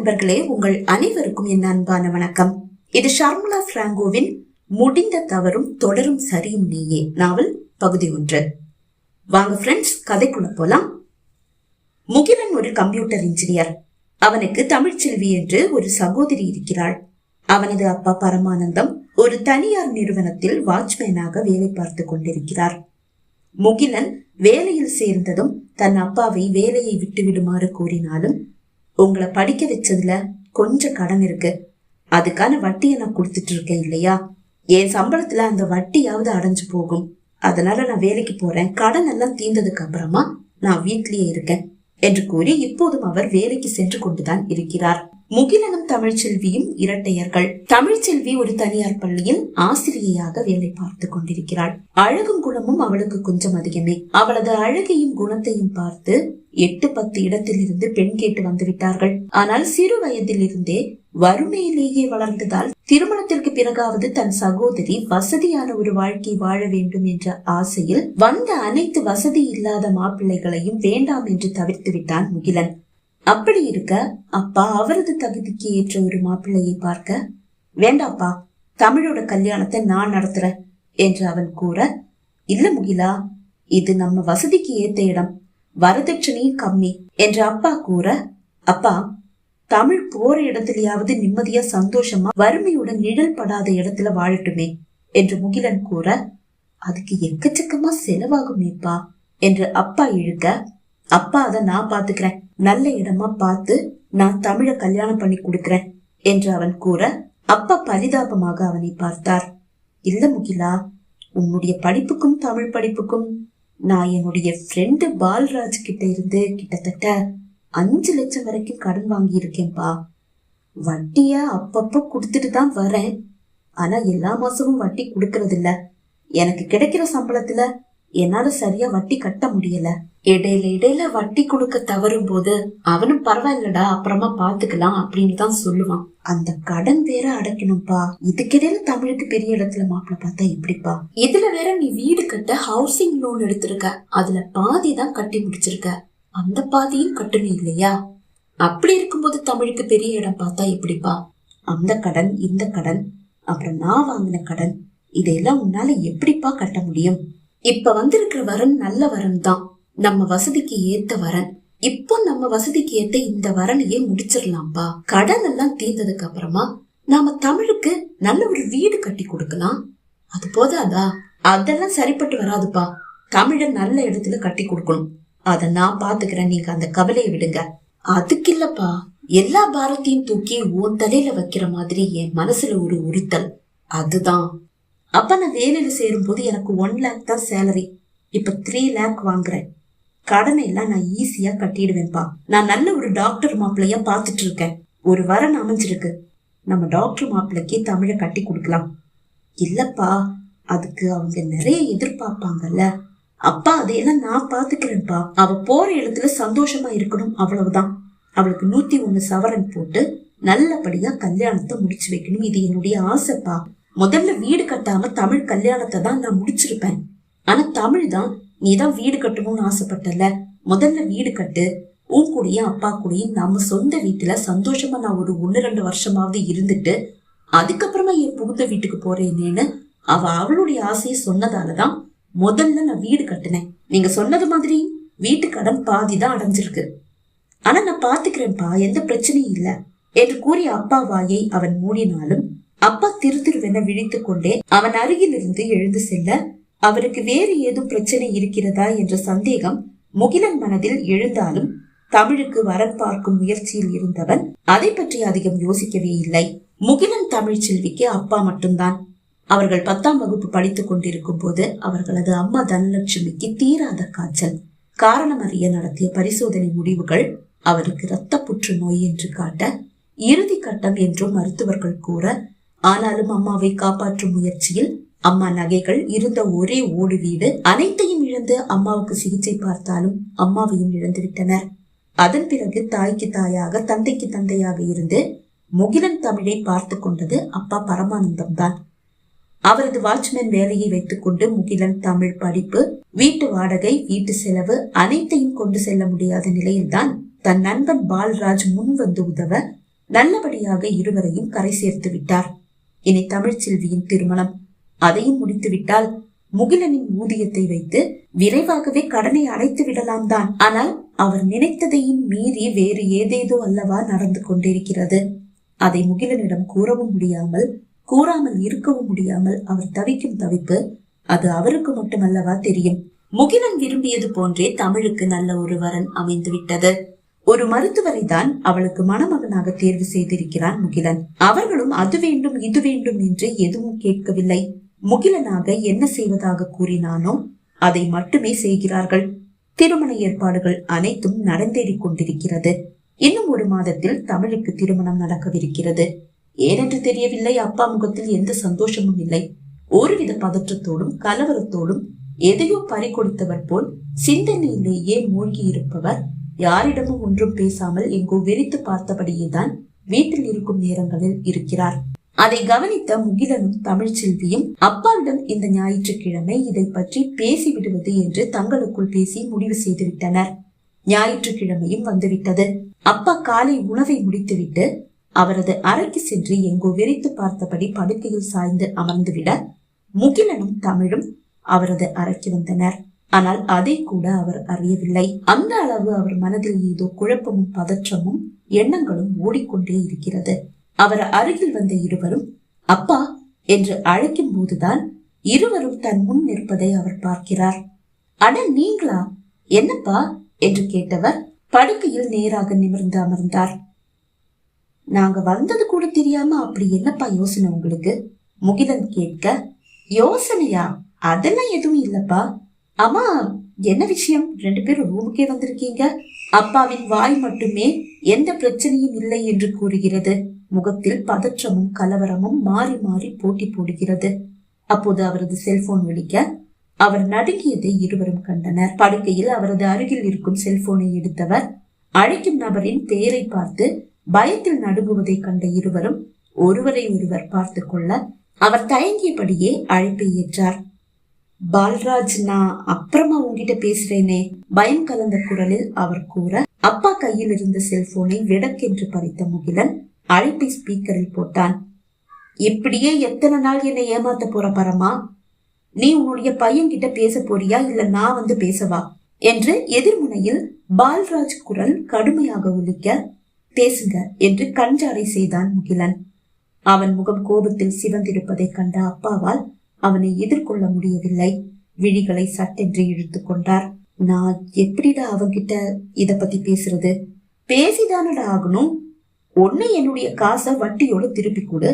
நண்பர்களே, உங்கள் அனைவருக்கும் என் அன்பான வணக்கம். இது ஷர்மிளா பிராங்கோவின் முடிந்த தவறும் தொடரும் சரியும் நீயே நாவல் பகுதி 1. வாங்க ஃப்ரெண்ட்ஸ், கதைக்குள்ள போலாம். முகிலன் ஒரு கம்ப்யூட்டர் இன்ஜினியர். அவனுக்கு தமிழ்ச்செல்வி என்று ஒரு சகோதரி இருக்கிறாள். அவனது அப்பா பரமானந்தம் ஒரு தனியார் நிறுவனத்தில் வாட்ச்மேனாக வேலை பார்த்து கொண்டிருக்கிறார். முகிலன் வேலையில் சேர்ந்ததும் தன் அப்பாவை வேலையை விட்டு விடுமாறு கூறினாலும், உங்களை படிக்க வச்சதுல கொஞ்சம் கடன் இருக்கு, அதுக்கான வட்டியை நான் கொடுத்துட்டு இருக்கேன் இல்லையா, என் சம்பளத்துல அந்த வட்டியாவது அடைஞ்சு போகும், அதனால நான் வேலைக்கு போறேன், கடன் எல்லாம் தீர்ந்ததுக்கு அப்புறமா நான் வீட்லயே இருக்கேன் என்று கூறி இப்போதும் அவர் வேலைக்கு சென்று கொண்டுதான் இருக்கிறார். முகிலனும் தமிழ்ச்செல்வியும் இரட்டையர்கள். தமிழ்ச்செல்வி ஒரு தனியார் பள்ளியில் ஆசிரியையாக வேலை பார்த்து கொண்டிருக்கிறாள். அழகும் குணமும் அவளுக்கு கொஞ்சம் அதிகமே. அவளது அழகையும் குணத்தையும் பார்த்து 8-10 இடத்தில் இருந்து பெண் கேட்டு வந்து விட்டார்கள். ஆனால் சிறு வயதில் இருந்தே வறுமையிலேயே வளர்ந்ததால் திருமணத்திற்கு பிறகாவது தன் சகோதரி வசதியான ஒரு வாழ்க்கை வாழ வேண்டும் என்ற ஆசையில் வந்த அனைத்து வசதி இல்லாத மாப்பிள்ளைகளையும் வேண்டாம் என்று தவிர்த்து விட்டான் முகிலன். அப்படி இருக்க அப்பா அவரது தகுதிக்கு ஏற்ற ஒரு மாப்பிள்ளையை பார்க்க, வேண்டாப்பா, தமிழோட கல்யாணத்தை நான் நடத்துறேன் என்று அவன் கூற, இல்ல முகிலா, இது நம்ம வசதிக்கு ஏத்த இடம், வரதட்சணையும் கம்மி என்று அப்பா கூற, அப்பா, தமிழ் போற இடத்துலயாவது நிம்மதியா சந்தோஷமா வறுமையுடன் நிழல் படாத இடத்துல வாழட்டுமே என்று முகிலன் கூற, அதுக்கு எக்கச்சக்கமா செலவாகுமேப்பா என்று அப்பா இழுக்க, அப்பா அதை நான் பாத்துக்கிறேன், நல்ல இடமா பார்த்து நான் தமிழ கல்யாணம் பண்ணி கொடுக்கிறேன் என்று அவன் கூற, அப்பா பரிதாபமாக அவனை பார்த்தார். இல்ல முகிலா, உன்னுடைய படிப்புக்கும் தமிழ் படிப்புக்கும் நான் என்னுடைய ஃப்ரெண்டு பால்ராஜ் கிட்ட இருந்து கிட்டத்தட்ட 5 லட்சம் வரைக்கும் கடன் வாங்கி இருக்கேன்பா. வட்டிய அப்பப்ப குடுத்துட்டு தான் வரேன், ஆனா எல்லா மாசமும் வட்டி குடுக்கறது இல்ல. எனக்கு கிடைக்கிற சம்பளத்துல என்னால சரியா வட்டி கட்ட முடியல. இடையில வட்டி கொடுக்க தவறும் போது அவனும் பரவாயில்லடா, அப்புறமா பாத்துக்கலாம் அப்படின்னு தான் சொல்லுவான். அந்த கடன் வேற அடைக்கணும்பா. இதுக்கிடையில தமிழுக்கு பெரிய இடத்துல மாப்பிள்ள பார்த்தா எப்படிப்பா? இதுல வேற நீ வீடு கட்ட ஹவுசிங் லோன் எடுத்திருக்க, அதுல பாதி தான் கட்டி முடிச்சிருக்க, அந்த பாதியும் கட்டணும் இல்லையா? அப்படி இருக்கும்போது தமிழுக்கு பெரிய இடம் பார்த்தா எப்படிப்பா? அந்த கடன், இந்த கடன், அப்புறம் நான் வாங்கின கடன், இதெல்லாம் உன்னால எப்படிப்பா கட்ட முடியும்? இப்ப வந்திருக்கிற வரன் நல்ல வரன் தான், நம்ம வசதிக்கு ஏத்த வரன். இப்போ நம்ம வசதிக்கு ஏத்த இந்த வரனையே முடிச்சிடலாம்பா. கடன் எல்லாம் தீர்ந்ததுக்கு அப்புறமா நாம தமிழுக்கு நல்ல ஒரு வீடு கட்டி கொடுக்கலாம். அது போதாதா? அதெல்லாம் சரிப்பட்டு வராதுப்பா. தமிழ நல்ல இடத்துல கட்டி கொடுக்கணும், அத நான் பாத்துக்கிறேன், நீங்க அந்த கவலையை விடுங்க. அதுக்கு இல்லப்பா, எல்லா பாரத்தையும் தூக்கி உன் தலையில வைக்கிற மாதிரி என் மனசுல ஒரு உறுத்தல், அதுதான். அப்ப நான் வேலையில சேரும் போது எனக்கு 1 lakh தான் சேலரி, இப்ப 3 lakh வாங்குறேன். கடனை எல்லாம் நான் ஈஸியா கட்டிடுவேன்பா. நான் நல்ல ஒரு டாக்டர் மாப்பிள்ளையா பாத்துட்டு இருக்கேன், ஒரு வரன் அமைஞ்சிருக்கு, நம்ம டாக்டர் மாப்பிள்ளைக்கு தமிழ கட்டி கொடுக்கலாம். இல்லப்பா, அதுக்கு அவங்க நிறைய எதிர்பார்ப்பாங்கல்ல. அப்பா, அதையெல்லாம் நான் பாத்துக்கிறேன்ப்பா. அவ போற இடத்துல சந்தோஷமா இருக்கணும், அவ்வளவுதான். அவளுக்கு 101 சவரன் போட்டு நல்லபடியா கல்யாணத்தை முடிச்சு வைக்கணும், இது என்னுடைய ஆசைப்பா. முதல்ல வீடு கட்டாம தமிழ் கல்யாணத்தை தான் நான் முடிச்சிருப்பேன். ஆனா தமிழ் தான், நீதான் வீடு கட்டணும்னு ஆசைப்பட்டல, முதல்ல வீடு கட்டு, உன் கூடயும் அப்பா கூடயும் நம்ம சொந்த வீட்டுல சந்தோஷமா நான் ஒரு 1-2 வருஷமாவது இருந்துட்டு அதுக்கப்புறமா என் புகுந்த வீட்டுக்கு போறேன்னு அவ அவளுடைய ஆசையை சொன்னதாலதான் முதல்ல நான் வீடு கட்டினேன். நீங்க சொன்னது மாதிரி வீட்டு கடன் பாதி தான் அடைஞ்சிருக்கு, ஆனா நான் பாத்துக்கிறேன்ப்பா, எந்த பிரச்சனையும் இல்ல என்று கூறிய அப்பா வாயை அவன் மூடினாலும் அப்பா திருத்திருவென விழித்து கொண்டே அவன் அருகில் இருந்து எழுந்து செல்ல, அவருக்கு வேறு ஏதும் பிரச்சனை இருக்கிறதா என்ற சந்தேகம் முகிலன் மனதில் எழுந்தாலும் தமிழுக்கு வரன் பார்க்கும் முயற்சியில் இருந்தவன் அதை பற்றி அதிகம் யோசிக்கவே இல்லை. முகிலன் தமிழ்ச்செல்விக்கு அப்பா மட்டும்தான். அவர்கள் 10ஆம் வகுப்பு படித்துக் கொண்டிருக்கும் போது அவர்களது அம்மா தனலட்சுமிக்கு தீராத காய்ச்சல். காரணம் அறிய நடத்திய பரிசோதனை முடிவுகள் அவருக்கு இரத்த புற்றுநோய் என்று காட்ட, இறுதி கட்டம் என்றும் மருத்துவர்கள் கூற, ஆனாலும் அம்மாவை காப்பாற்றும் முயற்சியில் அம்மா நகைகள், இருந்த ஒரே ஓடு வீடு அனைத்தையும் இழந்து அம்மாவுக்கு சிகிச்சை பார்த்தாலும் அம்மாவையும் இழந்து விட்டனர். அதன் பிறகு தாய்க்கு தாயாக, தந்தைக்கு தந்தையாக இருந்து முகிலன் தமிழை பார்த்து கொண்டது அப்பா பரமானந்தம் தான். அவரது வாட்ச்மேன் வேலையை வைத்துக் கொண்டு முகிலன் தமிழ் படிப்பு, வீட்டு வாடகை, வீட்டு செலவு அனைத்தையும் கொண்டு செல்ல முடியாத நிலையில்தான் தன் நண்பன் பால்ராஜ் முன் வந்து உதவ நல்லபடியாக இருவரையும் கரை சேர்த்து விட்டார். இனி தமிழ்ச்செல்வியின் திருமணம், அதையும் முடித்து விட்டால் முகிலனின் ஊதியத்தை வைத்து விரைவாகவே கடனை அடைத்து விடலாம் தான். ஆனால் அவர் நினைத்ததையும் மீறி வேறு ஏதேதோ அல்லவா நடந்து கொண்டிருக்கிறது. அதை முகிலனிடம் கூறவும் முடியாமல், கூறாமல் இருக்கவும் முடியாமல் அவர் தவிக்கும் தவிப்பு அது அவருக்கு மட்டுமல்லவா தெரியும். முகிலன் விரும்பியது போன்றே தமிழுக்கு நல்ல ஒரு வரன் அமைந்து விட்டது. ஒரு மருத்துவரை தான் அவளுக்கு மணமகனாக தேர்வு செய்திருக்கிறான் முகிலன். அவர்களும் அது வேண்டும் இது வேண்டும் என்று எதுவும் கேட்கவில்லை. முகிலனாக என்ன செய்வதாக கூறினானோ அதை மட்டுமே செய்கிறார்கள். திருமண ஏற்பாடுகள் அனைத்தும் நடந்தேறிக் கொண்டிருக்கிறது. இன்னும் ஒரு மாதத்தில் தமிழுக்கு திருமணம் நடக்கவிருக்கிறது. ஏனென்று தெரியவில்லை, அப்பா முகத்தில் எந்த சந்தோஷமும் இல்லை. ஒருவித பதற்றத்தோடும் கலவரத்தோடும் எதையோ பறிகொடுத்தவர் போல் சிந்தனையிலேயே மூழ்கி இருப்பவர் யாரிடமும் ஒன்றும் பேசாமல் எங்கோ வெறித்து பார்த்தபடியேதான் வீட்டில் இருக்கும் நேரங்களில் இருக்கிறார். அதை கவனித்த முகிலனும் தமிழ்ச்செல்வியும் அப்பாவிடம் இந்த ஞாயிற்றுக்கிழமை இதை பற்றி பேசிவிடுவது என்று தங்களுக்குள் பேசி முடிவு செய்து விட்டனர். ஞாயிற்றுக்கிழமையும் வந்துவிட்டது. அப்பா காலை உணவை முடித்துவிட்டு அவரது அறைக்கு சென்று எங்கோ வெறித்து பார்த்தபடி படுக்கையில் சாய்ந்து அமர்ந்துவிட முகிலனும் தமிழும் அவரது அறைக்கு வந்தனர். ஆனால் அதை கூட அவர் அறியவில்லை. அந்த அளவு அவர் மனதில் ஏதோ குழப்பமும் பதற்றமும் எண்ணங்களும் ஓடிக்கொண்டே இருக்கிறது. அவர் அருகில் வந்த இருவரும் அப்பா என்று அழைக்கும் போதுதான் இருவரும் தன் முன் நிற்பதை அவர் பார்க்கிறார். அட நீங்களா, என்னப்பா என்று கேட்டவர் படுக்கையில் நேராக நிமிர்ந்து அமர்ந்தார். நாங்க வந்தது கூட தெரியாம அப்படி என்னப்பா யோசனை உங்களுக்கு? முகிலன் கேட்க, யோசனையா? அதெல்லாம் எதுவும் இல்லப்பா. ஆமா, என்ன விஷயம்? 2 பேரும் ரூமுக்கே வந்திருக்கீங்க. அப்பாவின் வாய் மட்டுமே எந்த பிரச்சனையும் இல்லை என்று கூறுகிறது. முகத்தில் பதற்றமும் கலவரமும் மாறி மாறி போட்டி போடுகிறது. அப்போது அவரது செல்போன் ஒலிக்க அவர் நடுங்கியதை இருவரும் கண்டனர். படுக்கையில் அவரது அருகில் இருக்கும் செல்போனை எடுத்தவர் அழைக்கும் நபரின் பெயரை பார்த்து பயத்தில் நடுங்குவதை கண்ட இருவரும் ஒருவரை ஒருவர் பார்த்து கொள்ள அவர் தயங்கியபடியே அழைப்பை ஏற்றார். பால்ராஜ், நான் அப்புறமா உங்ககிட்ட பேசுறேனே, பயம் கலந்த குரலில் அவர் கூற அப்பா கையில் இருந்த செல்போனை விடக்கென்று பறித்த முகிலன் அழைப்பை ஸ்பீக்கரில் போட்டான். இப்படியே எத்தனை நாள் என்னை ஏமாத்த போற பரமா? நீ உன்னுடைய பையன் கிட்ட பேச போறியா, இல்ல நான் வந்து பேசவா என்று எதிர்முனையில் பால்ராஜ் குரல் கடுமையாக ஒலிக்க, பேசுங்க என்று கஞ்சாடை செய்தான் முகிலன். அவன் முகம் கோபத்தில் சிவந்திருப்பதை கண்ட அப்பாவால் அவனை எதிர்கொள்ள முடியவில்லை. விழிகளை சட்டென்று இழுத்து கொண்டார். நான் எப்படிடா அவன்கிட்ட இத பத்தி பேசுறது? பேசிதானடா ஆகணும். ஒன்னு என்னுடைய காசை வட்டியோட திருப்பி கொடு,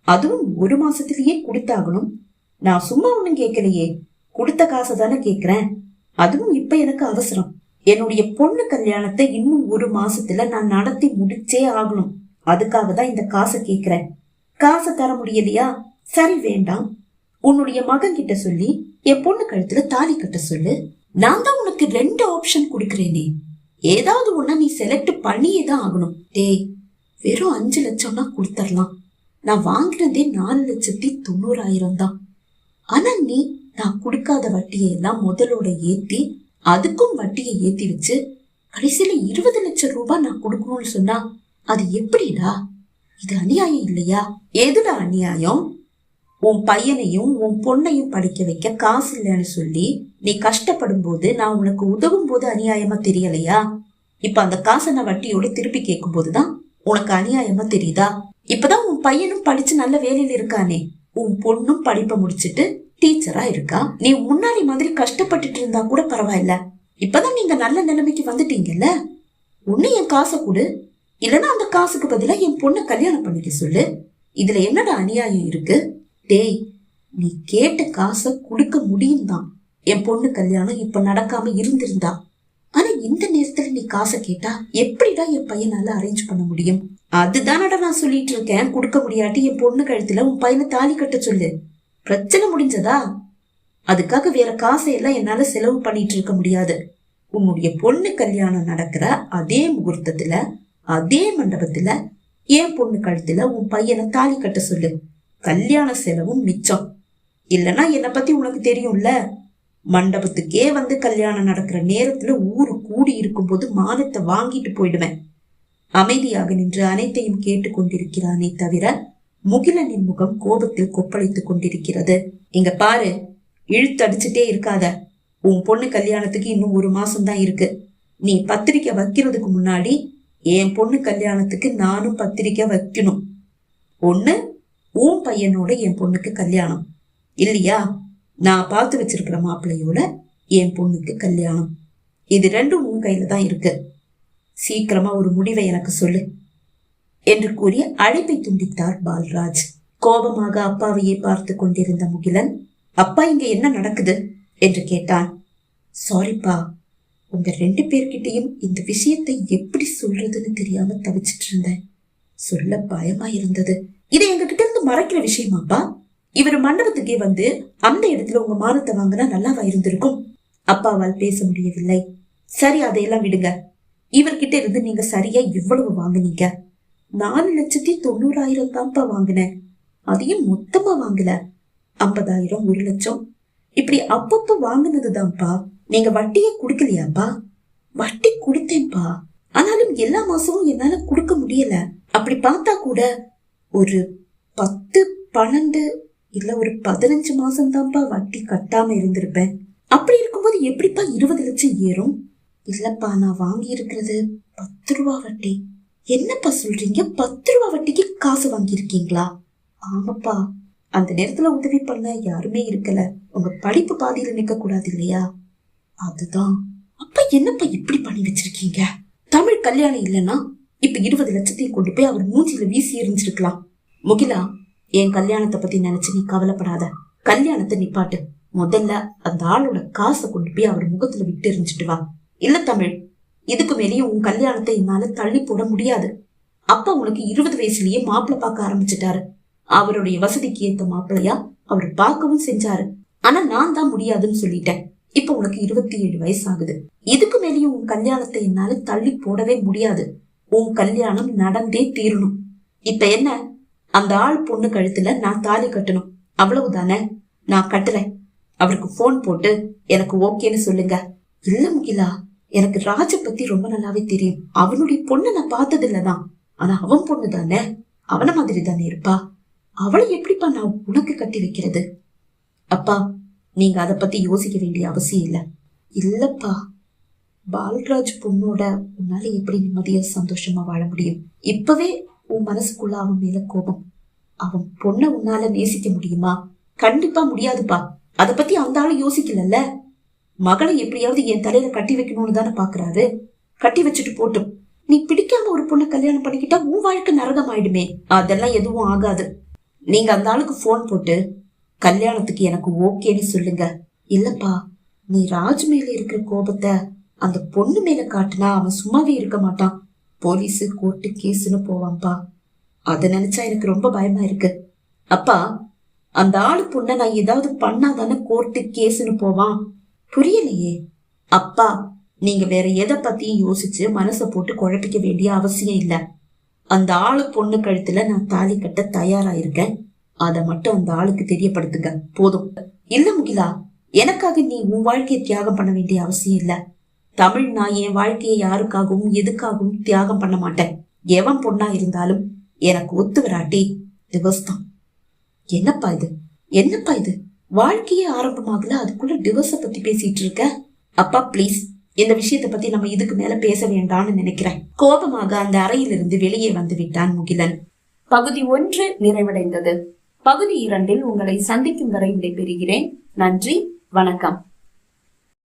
அதுவும் 1 மாசத்திலேயே கொடுத்தாகணும். நான் சும்மா ஒண்ணும் கேட்கலையே, கொடுத்த காசை தானே கேக்குறேன். அதுவும் இப்ப எனக்கு அவசரம். என்னுடைய பொண்ணு கல்யாணத்தை இன்னும் 1 மாசத்துல நான் நடத்தி முடிச்சே ஆகணும். அதுக்காக தான் இந்த காசை கேக்குறேன். காசை தர முடியலையா? சரி, வேண்டாம். உன்னுடைய மகன் கிட்ட சொல்லி என் பொண்ணு கழுத்துல தாலி கட்ட சொல்லு. நான் தான் உனக்கு 2 ஆப்ஷன் கொடுக்கறேனே, ஏதாவது ஒண்ணு நீ செலக்ட் பண்ணியே தான் ஆகணும். டேய், வெறும் 5 லட்சம்னா கொடுத்துடலாம். நான் வாங்கினதே 4,90,000 தான். ஆனா நீ நான் கொடுக்காத வட்டியை எல்லாம் முதலோட ஏத்தி அதுக்கும் வட்டியை ஏத்தி வச்சு கடைசியில 20 லட்சம் ரூபாய் நான் கொடுக்கணும்னு சொன்னா அது எப்படிடா? இது அநியாயம் இல்லையா? எதுடா அநியாயம்? உன் பையனையும் உன் பொண்ணையும் படிக்க வைக்க காசு இல்லைன்னு சொல்லி நீ கஷ்டப்படும் போது நான் உனக்கு உதவும் போது அநியாயமா தெரியலையா? இப்ப அந்த காசை நான் வட்டியோட திருப்பி கேட்கும் போதுதான் உனக்கு அநியாயமா தெரியுதா? இப்பதான் உன் பையனும் படிச்சு நல்ல வேலையில இருக்கானே, உன் பொண்ணும் படிப்பை முடிச்சிட்டு டீச்சரா இருக்கா. நீ முன்னாடி மாதிரி கஷ்டப்பட்டுட்டு இருந்தா கூட பரவாயில்ல. இப்பதான் நீங்க நல்ல நிலைமைக்கு வந்துட்டீங்கல்ல. ஒண்ணு என் காசை கொடு, இல்லன்னா அந்த காசுக்கு பதிலா என் பொண்ணை கல்யாணம் பண்ணிக்க சொல்லு. இதுல என்னடா அநியாயம் இருக்கு? டேய், நீ கேட்ட காசை கொடுக்க முடியும் தான். என் பொண்ணு கல்யாணம் இப்ப நடக்காம இருந்திருந்தா. ஆனா இந்த நேரத்துல நீ காசை கேட்டா எப்படிடா என் பையனால அரேஞ்ச் பண்ண முடியும்? அதுதானடா நான் சொல்லிட்டு இருக்கேன். கொடுக்க முடியாட்டி என் பொண்ணு கழுத்துல உன் பையனை தாலி கட்ட சொல்லு. பிரச்சனை முடிஞ்சதா? அதுக்காக வேற காசையெல்லாம் என்னால செலவு பண்ணிட்டு இருக்க முடியாது. உன்னுடைய பொண்ணு கல்யாணம் நடக்கிற அதே முகூர்த்தத்துல அதே மண்டபத்துல என் பொண்ணு கழுத்துல உன் பையனை தாலி கட்ட சொல்லு. கல்யாண செலவும் மிச்சம். இல்லனா என்னை பத்தி உனக்கு தெரியும்ல, மண்டபத்துக்கே வந்து கல்யாணம் நடக்கிற நேரத்துல ஊரு கூடி இருக்கும் போது மானத்தை வாங்கிட்டு போயிடுவேன். அமைதியாக நின்று அனைத்தையும் கேட்டுக் கொண்டிருக்கிறானே தவிர முகிலனின் முகம் கோபத்தில் கொப்பளித்துக் கொண்டிருக்கிறது. இங்க பாரு, இழுத்தடிச்சுட்டே இருக்காத. உன் பொண்ணு கல்யாணத்துக்கு இன்னும் 1 மாசம்தான் இருக்கு. நீ பத்திரிக்கை வைக்கிறதுக்கு முன்னாடி என் பொண்ணு கல்யாணத்துக்கு நானும் பத்திரிக்கை வைக்கணும். ஒண்ணு உன் பையனோட என் பொண்ணுக்கு கல்யாணம், இல்லையா நான் பார்த்து வச்சிருக்கிற மாப்பிள்ளையோட என் பொண்ணுக்கு கல்யாணம். இது 2ம் உன் கையில தான் இருக்கு. சீக்கிரமா ஒரு முடிவை எனக்கு சொல்லு என்று கூறி அழைப்பை துண்டித்தார் பால்ராஜ். கோபமாக அப்பாவையே பார்த்து கொண்டிருந்த முகிலன், அப்பா இங்க என்ன நடக்குது என்று கேட்டான். சாரிப்பா, உங்க 2 பேர்கிட்டையும் இந்த விஷயத்தை எப்படி சொல்றதுன்னு தெரியாம தவிச்சிட்டு இருந்தேன். சொல்ல பயமா இருந்தது. இதை எங்க கிட்ட இருந்து மறைக்கிற விஷயமாப்பா? இவர் மண்டபத்துக்கே வந்து அந்த இடத்துல உங்க மானத்தை வாங்கினா நல்லாவா இருந்திருக்கும்? அப்பாவால் பேச முடியவில்லை. சரி, அதையெல்லாம் விடுங்க. இவர்கிட்ட இருந்து நீங்க சரியா எவ்வளவு வாங்குனீங்க? 4,90,000 தான்ப்பா வாங்கினேன். அதையும் மொத்தமா வாங்கல. 50,000, 1 லட்சம் இப்படி அப்பப்ப வாங்கினதுதான்ப்பா. நீங்க வட்டியே குடுக்கலையாப்பா? வட்டி கொடுத்தேன்ப்பா. ஆனாலும் எல்லா மாசமும் என்னால கொடுக்க முடியல. அப்படி பார்த்தா கூட ஒரு 10, 12 இல்ல ஒரு 15 மாசம் தான்ப்பா வட்டி கட்டாம இருந்திருப்பேன். அப்படி இருக்கும்போது எப்படிப்பா 20 லட்சம் ஏறும்? இல்லப்பா, நான் வாங்கி இருக்கிறது 10 ரூபா வட்டி. என்னப்பா சொல்றீங்க? 10 ரூபா வட்டிக்கு காசு வாங்கியிருக்கீங்களா? ஆமாப்பா, அந்த நேரத்துல உதவி பண்ண யாருமே இருக்கல. உங்க படிப்பு பாதியில நிக்க கூடாது இல்லையா, அதுதான். அப்ப என்னப்பா இப்படி பண்ணி வச்சிருக்கீங்க? தமிழ் கல்யாணம் இல்லைன்னா இப்ப 20 லட்சத்தையும் கொண்டு போய் அவர் மூஞ்சில வீசி எறிஞ்சிருக்கலாம். முகிலா, என் கல்யாணத்தை பத்தி நினைச்சு நீ கவலைப்படாத. கல்யாணத்தை நிப்பாட்டு. முதல்ல அந்த ஆளோட காசை கொண்டு போய் அவர் முகத்துல விட்டு எறிஞ்சிட்டு வா. இல்ல தமிழ், இதுக்கு மேலேயும் உன் கல்யாணத்தை என்னால தள்ளி போட முடியாது. அப்பா உனக்கு 20 வயசுலயே மாப்பிள்ளை பார்க்க ஆரம்பிச்சுட்டாரு. அவருடைய வசதிக்கு ஏத்த மாப்பிள்ளையா அவர் பார்க்கவும் செஞ்சாரு. ஆனா நான் தான் முடியாதுன்னு சொல்லிட்டேன். இப்ப உனக்கு 27 வயசு ஆகுது. இதுக்கு மேலேயும் உன் கல்யாணத்தை என்னால தள்ளி போடவே முடியாது. உன் கல்யாணம் நடந்தே தீரணும். இப்ப என்ன, அந்த ஆள் பொண்ணு கழுத்துல நான் தாலி கட்டணும், அவ்வளவுதானே? நான் கட்டுறேன். அவருக்கு போன் போட்டு எனக்கு ஓகேன்னு சொல்லுங்க. இல்ல முகிலா, எனக்கு ராஜ பத்தி ரொம்ப நல்லாவே தெரியும். அவனுடைய பொண்ணு நான் பார்த்தது இல்லதான். ஆனா அவன் பொண்ணு தானே, அவன மாதிரி தானே இருப்பா. அவளை எப்படிப்பா நான் உனக்கு கட்டி வைக்கிறது? அப்பா, நீங்க அத பத்தி யோசிக்க வேண்டிய அவசியம் இல்ல. இல்லப்பா, பால்ராஜ் பொண்ணோட உன்னால எப்படி நிம்மதியா சந்தோஷமா வாழ முடியும்? இப்பவே உன் மனசுக்குள்ள அவன் மேல கோபம். அவன் பொண்ண உன்னால நேசிக்க முடியுமா? கண்டிப்பா முடியாதுப்பா. அத பத்தி அந்த ஆளு யோசிக்கலல்ல. மகளை எப்படியாவது என் தலையில கட்டி வைக்கணும்னு தானே பாக்குறாரு. கட்டி வச்சுட்டு போட்டும். நீ பிடிக்காம ஒரு பொண்ணை கல்யாணம் பண்ணிக்கிட்டா உன் வாழ்க்கை நரகம் ஆயிடுமே. அதெல்லாம் எதுவும் ஆகாது. நீங்க அந்த ஆளுக்கு போன் போட்டு கல்யாணத்துக்கு எனக்கு ஓகேன்னு சொல்லுங்க. இல்லப்பா, நீ ராஜ் மேல இருக்கிற கோபத்தை அந்த பொண்ணு மேல காட்டுனா அவன் சும்மாவே இருக்க மாட்டான். போலீஸு, கோர்ட்டு, கேஸ்ன்னு போவான்பா. அத நினைச்சா எனக்கு ரொம்ப பயமா இருக்கு. அப்பா, அந்த ஆளு பொண்ண நான் ஏதாவது பண்ணாதானே கோர்ட்டு, கேஸ்ன்னு போவான். புரியலையே. அப்பா, நீங்க வேற எதை பத்தியும் யோசிச்சு மனச போட்டு குழப்பிக்க வேண்டிய அவசியம் இல்ல. அந்த ஆளு பொண்ணு கழுத்துல நான் தாலி கட்ட தயாரா இருக்கேன். அத மட்டும் அந்த ஆளுக்கு தெரியப்படுத்துங்க, போதும். இல்ல முகிலா, எனக்காக நீ உன் வாழ்க்கையை தியாகம் பண்ண வேண்டிய அவசியம் இல்ல. தமிழ், நான் என் வாழ்க்கையை யாருக்காகவும் எதுக்காகவும் தியாகம் பண்ண மாட்டேன். எவன் பொண்ணா இருந்தாலும் எனக்கு ஒத்து வராட்டி டிவோர்ஸ் தான். என்னப்பா இது, என்னப்பா இது? வாழ்க்கையே ஆரம்பமாகல, அதுக்குள்ள டிவோர்ஸ பத்தி பேசிட்டு இருக்க? அப்பா ப்ளீஸ், இந்த விஷயத்த பத்தி நம்ம இதுக்கு மேல பேச வேண்டாம்னு நினைக்கிறேன். கோபமாக அந்த அறையிலிருந்து வெளியே வந்து விட்டான் முகிலன். பகுதி 1 நிறைவடைந்தது. பகுதி 2 உங்களை சந்திக்கும் வரை விடைபெறுகிறேன். நன்றி, வணக்கம்.